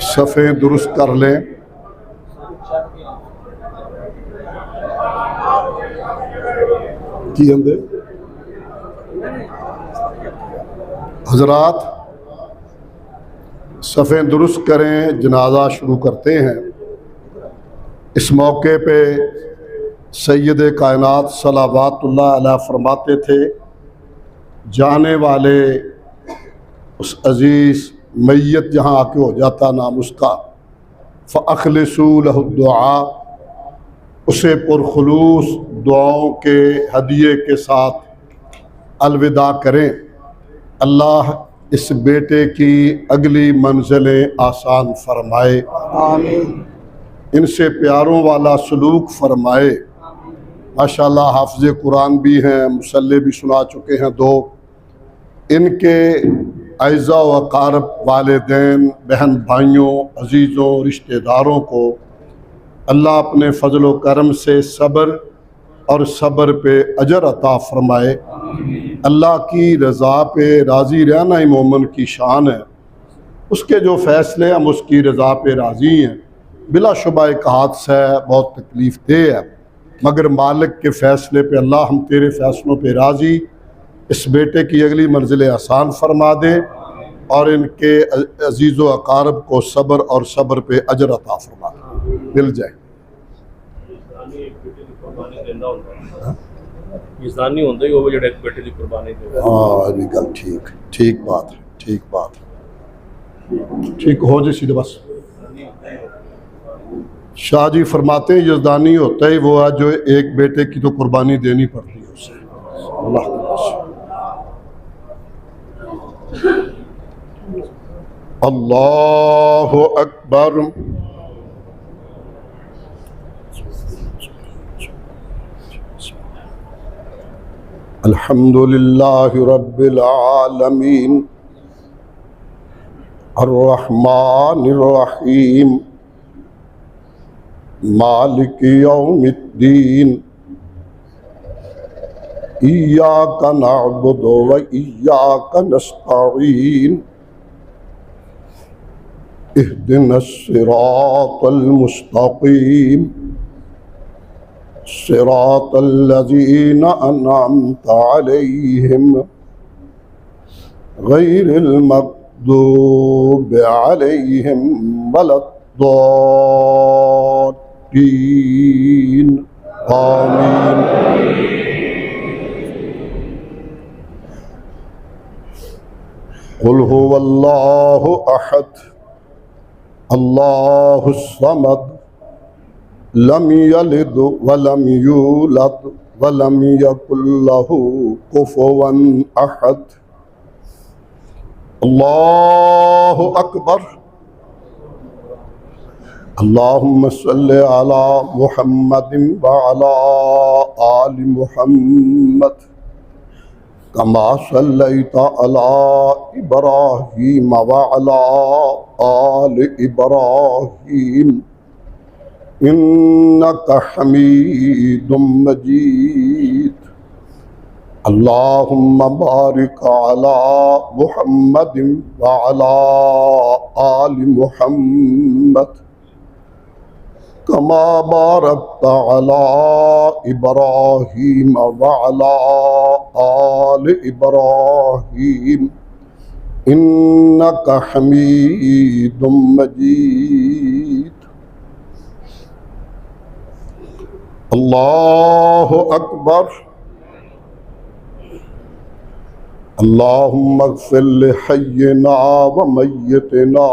सफ़े दुरुस्त कर लें। की अंदर हजरात सफ़े दुरुस्त करें, जनाजा शुरू करते हैं। इस मौके पे सैयद कायनात सलावतुल्लाह अलैह फरमाते थे, जाने वाले उस अज़ीज़ मैयत जहाँ आके हो जाता नाम उसका, फ़अख़लिसू लहु दुआ, उसे पुरखुलूस दुआओं के हदिये के साथ अलविदा करें। अल्लाह इस बेटे की अगली मंजिलें आसान फरमाए, आमीन। इनसे प्यारों वाला सलूक फरमाए। माशाअल्लाह हाफ़िज़ कुरान भी हैं, मुसल्ले भी सुना चुके हैं दो। इनके अज़ा व अक़ारब वालिदैन, बहन भाइयों, अज़ीज़ों, रिश्तेदारों को अल्लाह अपने फ़ज़ल व करम से सब्र और सब्र पे अजर अता फ़रमाए। अल्लाह की रज़ा पे राज़ी रहना ही मोमिन की शान है। उसके जो फ़ैसले हम उसकी रज़ा पे राज़ी हैं। बिलाशुबा एक हादसा है, बहुत तकलीफ़ देह है, मगर मालिक के फ़ैसले पे अल्लाह हम तेरे फ़ैसलों पे राज़ी। इस बेटे की अगली मंजिलें आसान फरमा दे और इनके अज़ीज़ व अक़ारब को सब्र और सब्र पे अजर अता फरमा दे, मिल जाए। हाँ जी, गल ठीक ठीक बात है, ठीक बात है, ठीक हो जी सीधे बस। शाह जी फरमाते हैं यज़दानी होता ही वो है जो एक बेटे की तो कुर्बानी देनी पड़ती है उसे। अल्लाह अल्लाहु अकबर। अल्हम्दुलिल्लाहि रब्बिल आलमीन अर्रहमानिर रहीम मालिकि यौमिद्दीन इय्याका नअबुदु व इय्याका नस्तईन इहदिनस सिरातल मुस्तकीम सिरातल लज़ीना अनअमता अलैहिम गैरिल मग़दूबि अलैहिम वलद्दाल्लीन आमीन। क़ुल हुवल्लाहु अहद अल्लाहुस समद लम यलिद वलम यूलद वलम यकुल लहू कुफुवन अहद। अल्लाहु अकबर। अल्लाहुम्मा सल्लि अला मुहम्मदिन व अला आलि मुहम्मद कमा सल्लैता अला इब्राहीम व अला आलि इब्राहीम इन्नका हमीदुम मजीद। अल्लाहुम्मा बारिक अला मुहम्मदिन व अला आलि मुहम्मद कमा बारकता अला इब्राहीम व अला आलि इब्राहीम इन्नका हमीदुम मजीद। अल्लाहु अकबर। अल्लाहुम्मा अग़फ़िर लिहय्यिना व मय्यितिना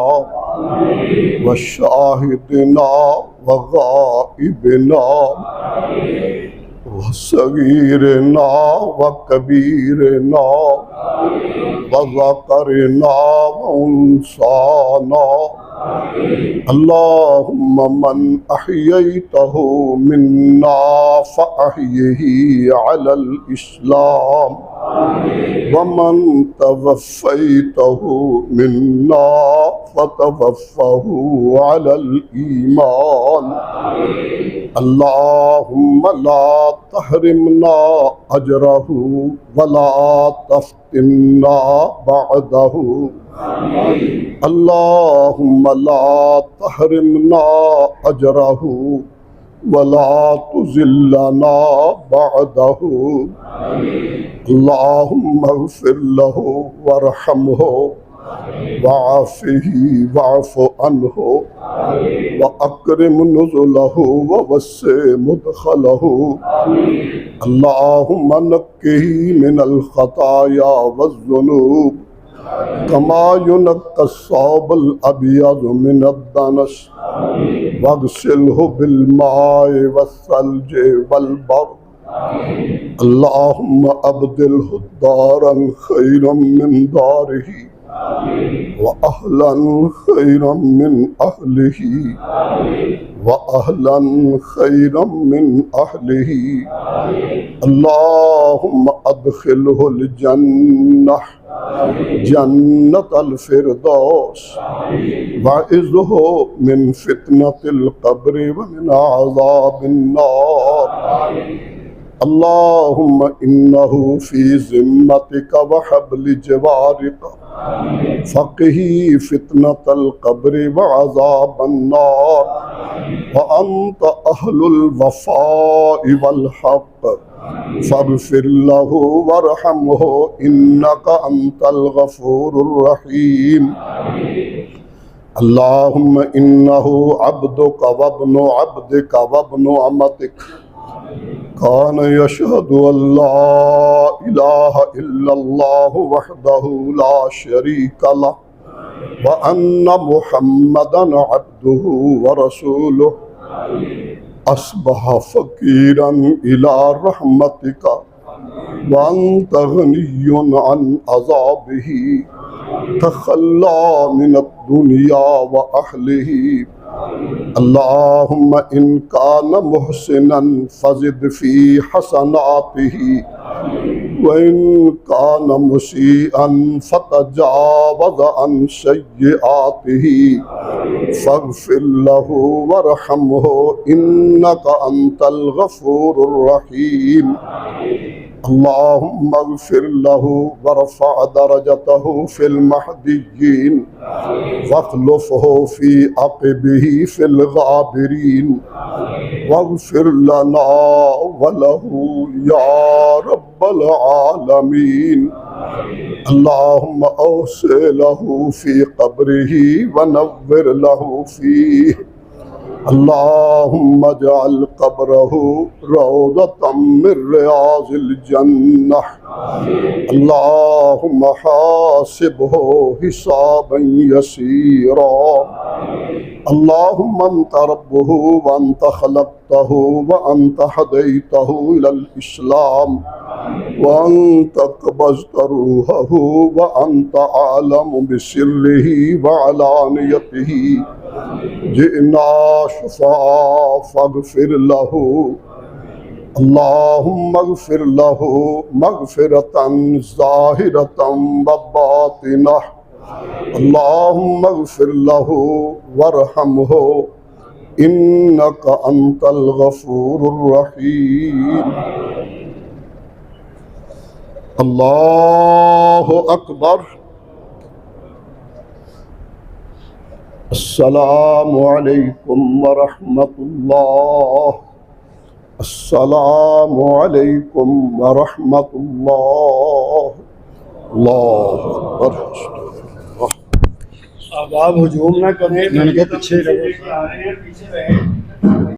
व शाहिदिना व गाइबिना व सगीरना व कबीरना व ज़करना व उन्साना। अल्लाहुम्मा मन अह्यैतहु मिन्ना फ़अह्यिही अलल इस्लाम वमन तवफ़ैतहु मिन्ना फतवफ़्फ़हु अलल ईमान। अल्लाहुम्मा ला तहरिमना अजरहु वला तफ्तिन्ना बअदहु। अल्लाहुम्मा ला तहरिमना अजरहु वला तुज़िल्लना बअदहु। अल्लाहुम्मा अग़फ़िर लहु वरहमहु वआफ़िही वअफ़ु अन्हु व अक्रिम नुज़ुलहु व वस्सि मुदख़लहु। अल्लाहुम्मा नक्किही मिनल ख़ताया वज़्ज़ुनूब कमा युनक्कस-सौबुल अबयज़ु मिनद-दनस वग़सिलहु बिल-माइ वस-सल्जि वल-बर्द। अल्लाहुम्मा अब्दिलहु दारन खैरन मिन दारिही व अहलन खैरन मिन अहलिही व अहलन खैरन मिन अहलिही। अल्लाहुम्मा अदखिलहुल जन्नह जन्नतल फिरदौस वइज़्हु मिन फितनतिल क़ब्रि व मिन अज़ाबिन नार। अल्लाहुम्मा इन्नहु फ़ी ज़िम्मतिका व हब्लि जवारिका फ़क़िही फितनतल क़ब्रि व अज़ाबन नार व अन्त अहलुल वफ़ाइ वल हक़्क़ फ़ग़फ़िर लहु वरहमहु इन्नका अंतल गफ़ूरुर रहीम। अल्लाहुम्मा इन्नहु अब्दुका वब्नु अब्दिका वब्नु अमतिक कान यशहदु अल्ला इलाहा इल्लल्लाहु वहदहु ला शरीका लहु व अन्ना मुहम्मदन अब्दुहु व रसूलुहु। अस्बह फ़क़ीरन इला रहमतिका व अन्त गनिय्युन अन अज़ाबिही तख़ल्ला मिनद दुनिया व अहलिही। अल्लाहुम्मा इन कान मुहसिनन फ़ज़िद फ़ी हसनातिही व इन कान मुसीअन फ़तजावज़ अन सय्यिआतिही फ़ग़फ़िर लहु वरहमहु इन्नका अंतल गफ़ूरुर रहीम। अल्लाहुम्मा अग़फ़िर लहु वरफ़अ दरजतहु फ़िल महदिय्यीन वख़्लुफ़हु फ़ी अक़बिही फ़िल गाबिरीन वग़फ़िर लना व लहु या रब्बल आलमीन। अल्लाहुम्मा अवस्सि लहु फ़ी क़ब्रिही व नव्विर लहु फ़ीह। अल्लाहुम्मा जअल क़ब्रहु रौज़तम मिन रियाज़िल जन्नह। अल्लाहुम्मा हासिबहु हिसाबन यसीरा। अल्लाहुम्मा अंता रब्बुहु व अंता ख़लक़तहु व अंता हदैतहु इलल इस्लाम व अंता क़बज़्ता रूहहु व अंता आलमु बिसिर्रिही व अलानियतिही। जिअना शुफ़ाअ फ़ग़फ़िर लहु। अल्लाहुम्मा अग़फ़िर लहु मग़फ़िरतन ज़ाहिरतन व बातिनह। अल्लाहुम्मा अग़फ़िर लहु वरहमहु इन्नका अंतल गफ़ूरुर रहीम। अल्लाहु अकबर। अस्सलामु अलैकुम व रहमतुल्लाह। अस्सलामु अलैकुम व रहमतुल्लाह। अल्लाहु अकबर। अब आप हुजूम ना करें, मैंने कहा पीछे रहो।